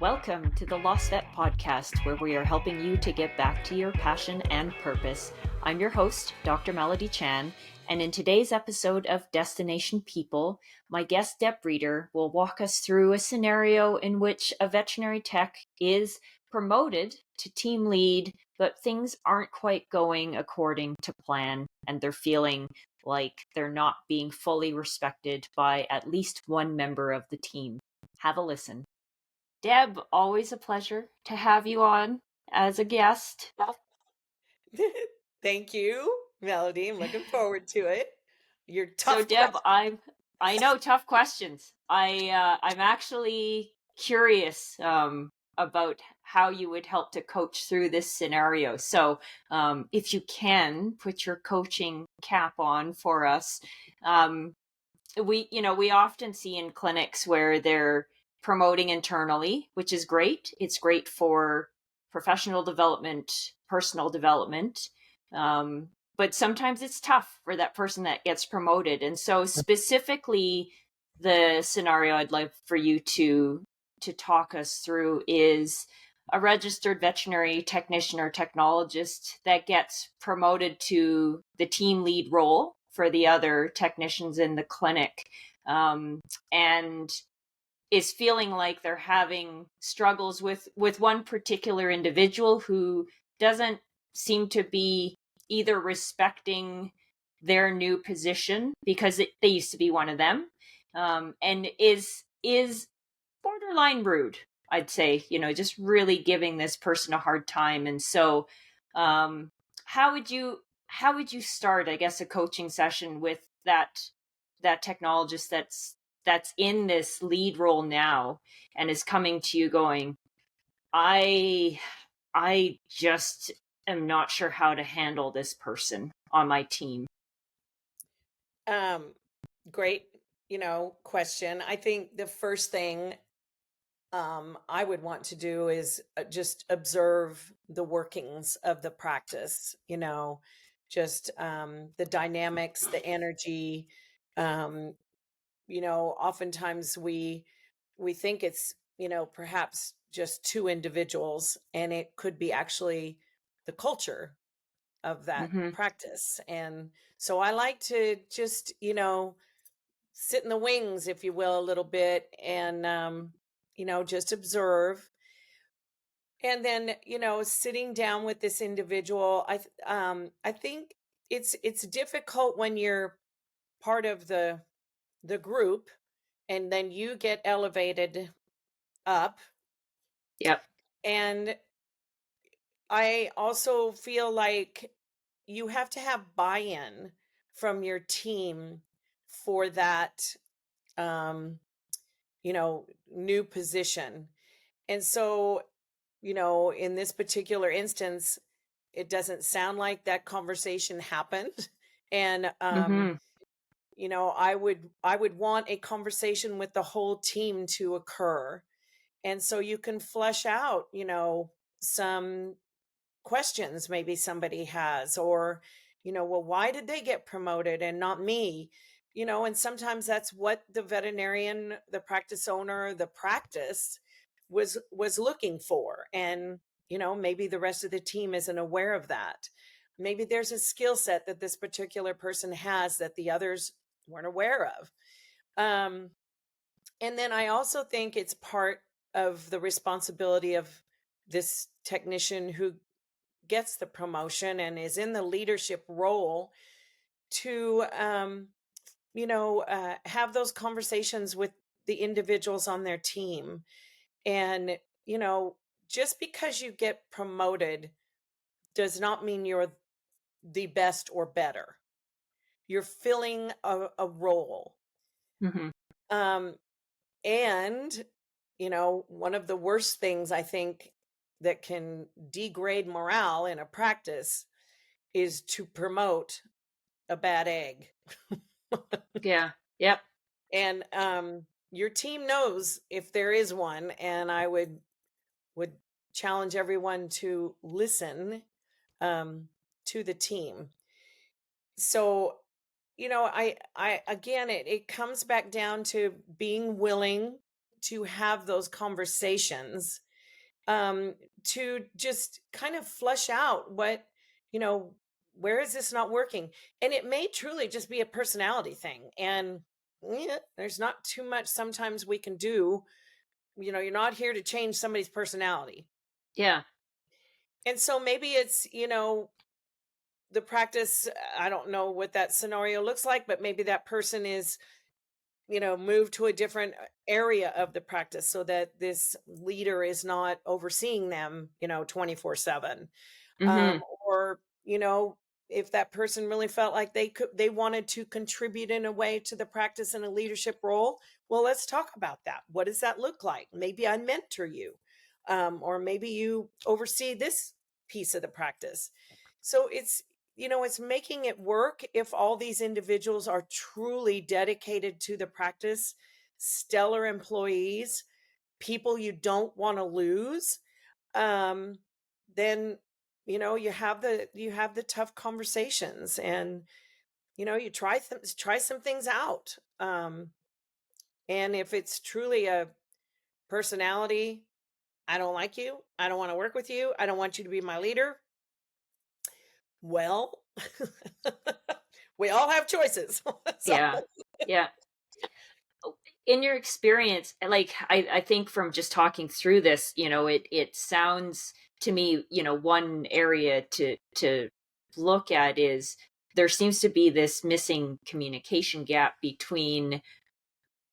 Welcome to the Lost Vet podcast, where we are helping you to get back to your passion and purpose. I'm your host, Dr. Melodie Chan, and in today's episode of Destination People, my guest Deb Reeder will walk us through a scenario in which a veterinary tech is promoted to team lead, but things aren't quite going according to plan, and they're feeling like they're not being fully respected by at least one member of the team. Have a listen. Deb, always a pleasure to have you on as a guest. Thank you, Melody. I'm looking forward to it. Your So, tough Deb, question. I know tough questions. I'm actually curious about how you would help to coach through this scenario. So, if you can put your coaching cap on for us, we often see in clinics where they're promoting internally, which is great. It's great for professional development, personal development. But sometimes it's tough for that person that gets promoted. And so specifically the scenario I'd like for you to talk us through is a registered veterinary technician or technologist that gets promoted to the team lead role for the other technicians in the clinic, and is feeling like they're having struggles with one particular individual who doesn't seem to be either respecting their new position because they used to be one of them, and is borderline rude, I'd say, just really giving this person a hard time. And so um how would you start, I guess, a coaching session with that technologist that's in this lead role now and is coming to you going, I just am not sure how to handle this person on my team? Um, Great, question. I think the first thing I would want to do is just observe the workings of the practice, just the dynamics, the energy. Um, Oftentimes we think it's, perhaps just two individuals, and it could be actually the culture of that Mm-hmm. practice. And so I like to just, sit in the wings, if you will, a little bit, and just observe. And then, sitting down with this individual, I think it's difficult when you're part of the group and then you get elevated up. Yep. And I also feel like you have to have buy-in from your team for that um new position. And so, in this particular instance, it doesn't sound like that conversation happened. And Mm-hmm. I would want a conversation with the whole team to occur. And so you can flesh out, some questions maybe somebody has, or, well, why did they get promoted and not me? And sometimes that's what the veterinarian, the practice owner, the practice was looking for. And, maybe the rest of the team isn't aware of that. Maybe there's a skill set that this particular person has that the others weren't aware of. Um, and then I also think it's part of the responsibility of this technician who gets the promotion and is in the leadership role to have those conversations with the individuals on their team. And just because you get promoted does not mean you're the best or better. You're filling a role. Mm-hmm. um and one of the worst things I think that can degrade morale in a practice is to promote a bad egg. Yeah. Yep. And your team knows if there is one, and I would challenge everyone to listen to the team. So, I again, it comes back down to being willing to have those conversations, um, to just kind of flush out what, you know, where is this not working? And it may truly just be a personality thing. And yeah, there's not too much sometimes we can do. You're not here to change somebody's personality. Yeah. And so maybe it's, the practice, I don't know what that scenario looks like, but maybe that person is, move to a different area of the practice so that this leader is not overseeing them, 24/7. Mhm. um, or if that person really felt like they wanted to contribute in a way to the practice in a leadership role, well, let's talk about that. What does that look like? Maybe I mentor you, or maybe you oversee this piece of the practice. So it's making it work if all these individuals are truly dedicated to the practice, stellar employees, people you don't want to lose. Um then you have the tough conversations, and you try some things out. And if it's truly a personality, I don't like you, I don't want to work with you, I don't want you to be my leader, well, we all have choices. So Yeah. Yeah. Oh, in your experience, like I think from just talking through this, it sounds to me, one area to look at is there seems to be this missing communication gap between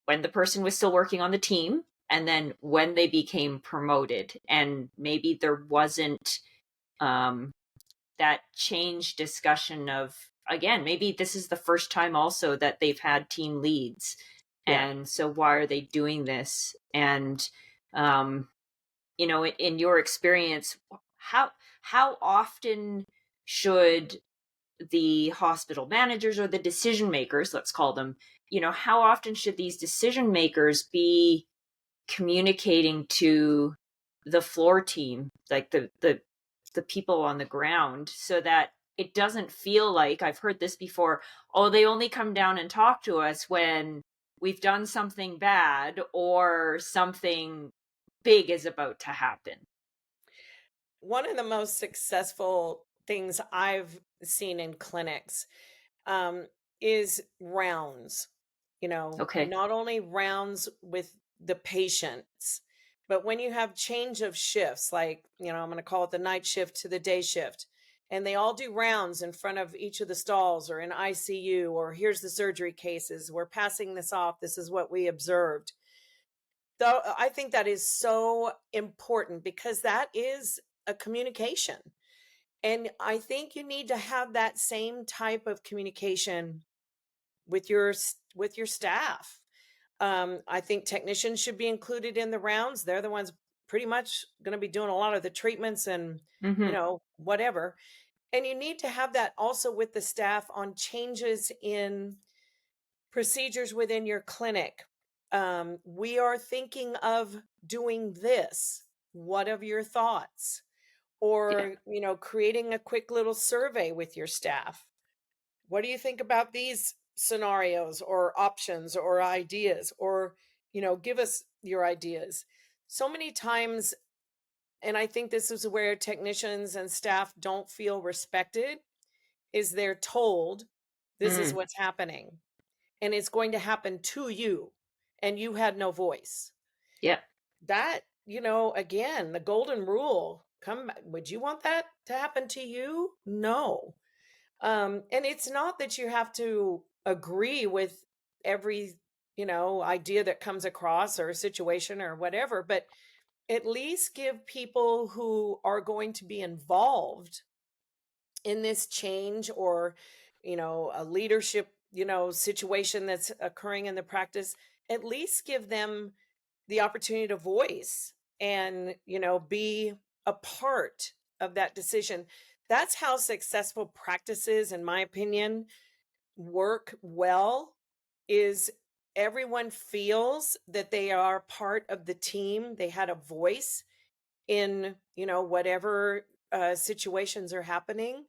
when the person was still working on the team and then when they became promoted. And maybe there wasn't um that change discussion of, again, maybe this is the first time also that they've had team leads, yeah. and so why are they doing this? And um in your experience, how often should the hospital managers or the decision makers, let's call them, how often should these decision makers be communicating to the floor team, like the people on the ground, so that it doesn't feel like, I've heard this before, oh, they only come down and talk to us when we've done something bad or something big is about to happen. One of the most successful things I've seen in clinics, um, is rounds. Okay. Not only rounds with the patients, but when you have change of shifts, like, I'm going to call it the night shift to the day shift, and they all do rounds in front of each of the stalls or in ICU, or here's the surgery cases, we're passing this off, this is what we observed. Though I think that is so important because that is a communication. And I think you need to have that same type of communication with your staff. I think technicians should be included in the rounds. They're the ones pretty much going to be doing a lot of the treatments and, Hmm. whatever. And you need to have that also with the staff on changes in procedures within your clinic. We are thinking of doing this. What are your thoughts? Yeah. Or, creating a quick little survey with your staff. What do you think about these scenarios or options or ideas? Or, give us your ideas. So many times, and I think this is where technicians and staff don't feel respected, is they're told this is Mm. what's happening and it's going to happen to you and you had no voice. Yeah. That, again, the golden rule, would you want that to happen to you? No. And it's not that you have to agree with every, idea that comes across or situation or whatever, but at least give people who are going to be involved in this change, or a leadership situation that's occurring in the practice, at least give them the opportunity to voice and be a part of that decision. That's how successful practices, in my opinion, work well, is everyone feels that they are part of the team, they had a voice in whatever situations are happening.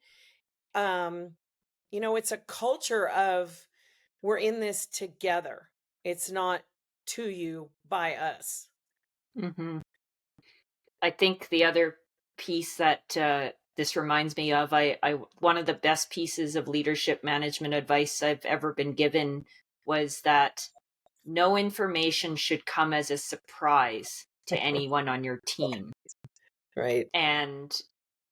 um it's a culture of we're in this together. It's not to you by us. Hmm. I think the other piece that this reminds me of, one of the best pieces of leadership management advice I've ever been given was that no information should come as a surprise to anyone on your team. Right. And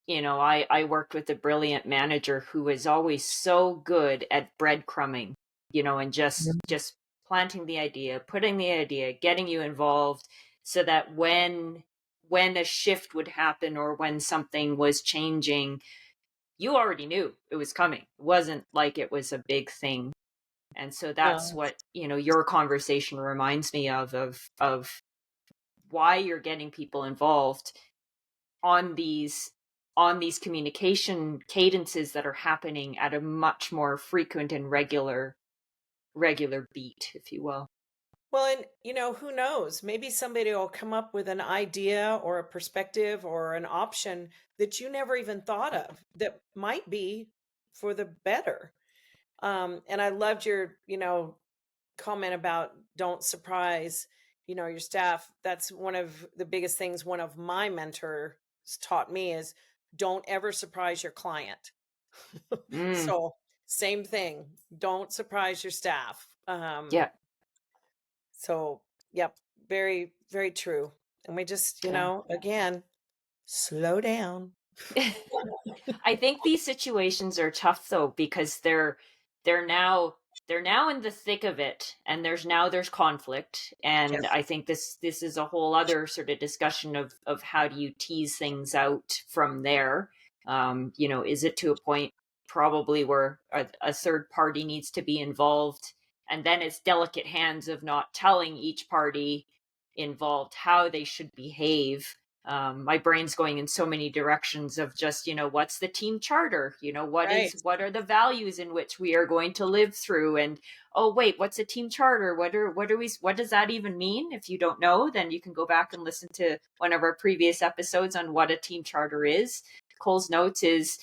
I worked with a brilliant manager who was always so good at breadcrumbing, and just planting the idea, putting the idea, getting you involved, so that when a shift would happen or when something was changing, you already knew it was coming. It wasn't like it was a big thing. And so that's Uh, what, your conversation reminds me of why you're getting people involved on these communication cadences that are happening at a much more frequent and regular beat, if you will. well, and who knows? Maybe somebody will come up with an idea or a perspective or an option that you never even thought of that might be for the better. And I loved your, comment about don't surprise, your staff. That's one of the biggest things one of my mentors taught me is don't ever surprise your client. Mm, So, same thing. Don't surprise your staff. yeah, So, yep, very, very true. And we just, yeah. again, slow down. I think these situations are tough though, because they're now they're now in the thick of it, and there's conflict, and Yes. I think this is a whole other sort of discussion of how do you tease things out from there. Is it to a point probably where a third party needs to be involved, and then it's delicate hands of not telling each party involved how they should behave. My brain's going in so many directions of just, what's the team charter, Right. what are the values in which we are going to live through, and oh wait, what's a team charter, what does that even mean? If you don't know, then you can go back and listen to one of our previous episodes on what a team charter is. Cole's notes is,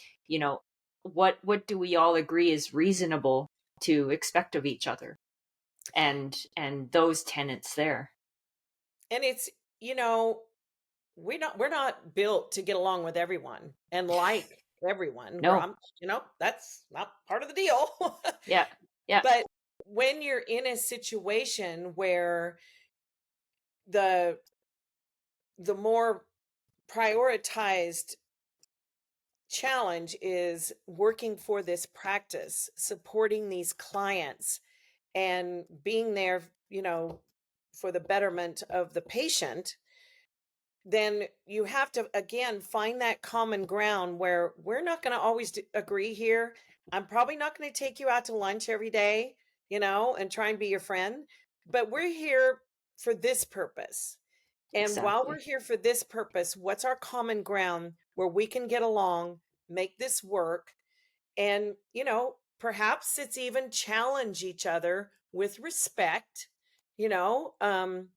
what do we all agree is reasonable to expect of each other, and those tenets there. And it's, you know, we're not built to get along with everyone and like everyone. Where No. I'm, that's not part of the deal. Yeah. Yeah. But when you're in a situation where the the more prioritized challenge is working for this practice, supporting these clients and being there, for the betterment of the patient, then you have to again find that common ground where we're not going to always agree here. I'm probably not going to take you out to lunch every day, and try and be your friend, but we're here for this purpose. And while we're Exactly. here for this purpose, what's our common ground where we can get along, make this work, and, perhaps it's even challenge each other with respect, you know, um,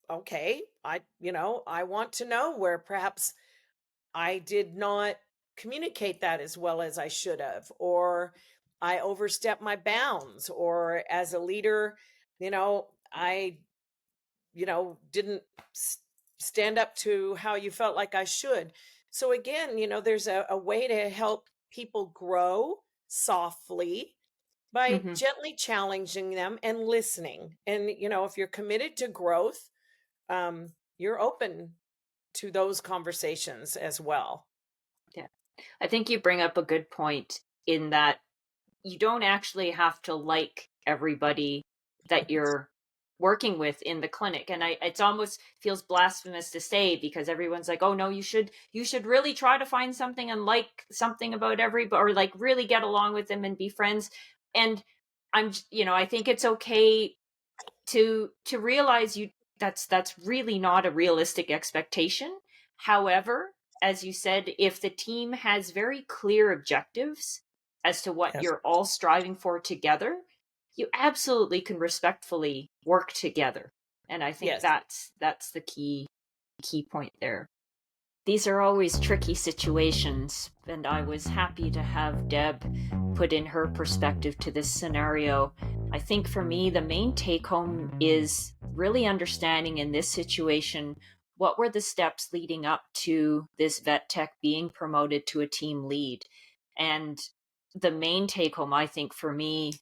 okay, I want to know where perhaps I did not communicate that as well as I should have, or I overstepped my bounds, or as a leader, I, didn't stand up to how you felt like I should. So again, there's a way to help people grow softly by Hmm. gently challenging them and listening. And, if you're committed to growth, you're open to those conversations as well. Yeah. I think you bring up a good point in that you don't actually have to like everybody that you're working with in the clinic. And it's almost feels blasphemous to say, because everyone's like, oh no, you should really try to find something and like something about everybody, or like really get along with them and be friends. And I think it's okay to realize that's really not a realistic expectation. However, as you said, if the team has very clear objectives as to what Yes. you're all striving for together, you absolutely can respectfully work together. And I think Yes. that's the key point there. These are always tricky situations, and I was happy to have Deb put in her perspective to this scenario. I think for me, the main take home is really understanding in this situation what were the steps leading up to this vet tech being promoted to a team lead. And the main take home, I think, for me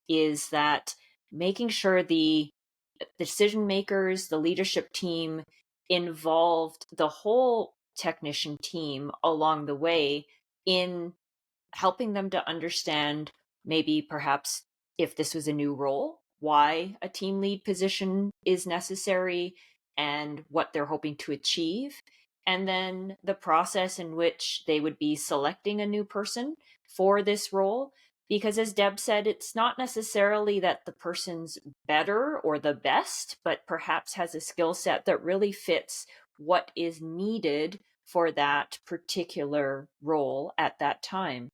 is that making sure the decision makers, the leadership team involved the whole technician team along the way in helping them to understand maybe perhaps if this was a new role, why a team lead position is necessary and what they're hoping to achieve. And then the process in which they would be selecting a new person for this role. Because as Deb said, it's not necessarily that the person's better or the best, but perhaps has a skill set that really fits what is needed for that particular role at that time.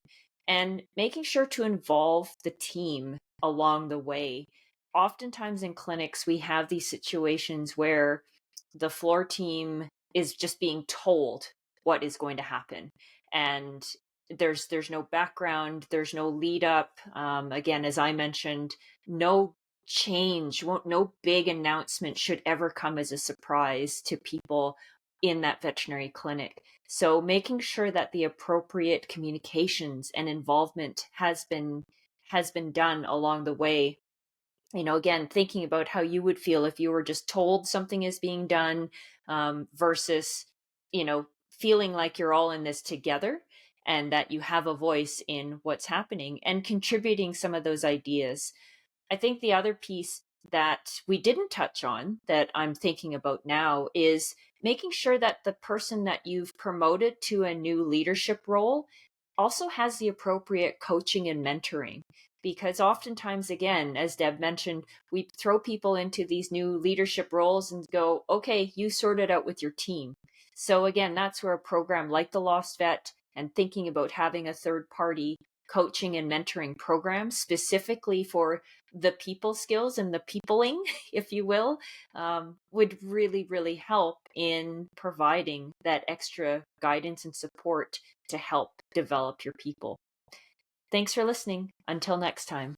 And making sure to involve the team along the way. Oftentimes in clinics, we have these situations where the floor team is just being told what is going to happen. And there's no background, there's no lead up. Again, as I mentioned, no change, no big announcement should ever come as a surprise to people in that veterinary clinic. So making sure that the appropriate communications and involvement has been done along the way. Again, thinking about how you would feel if you were just told something is being done, versus, feeling like you're all in this together and that you have a voice in what's happening and contributing some of those ideas. I think the other piece that we didn't touch on that I'm thinking about now is making sure that the person that you've promoted to a new leadership role also has the appropriate coaching and mentoring. Because oftentimes, again, as Deb mentioned, we throw people into these new leadership roles and go, okay, you sort it out with your team. So again, that's where a program like the Lost Vet and thinking about having a third party coaching and mentoring program specifically for the people skills and the peopling, if you will, would really, really help in providing that extra guidance and support to help develop your people. Thanks for listening. Until next time.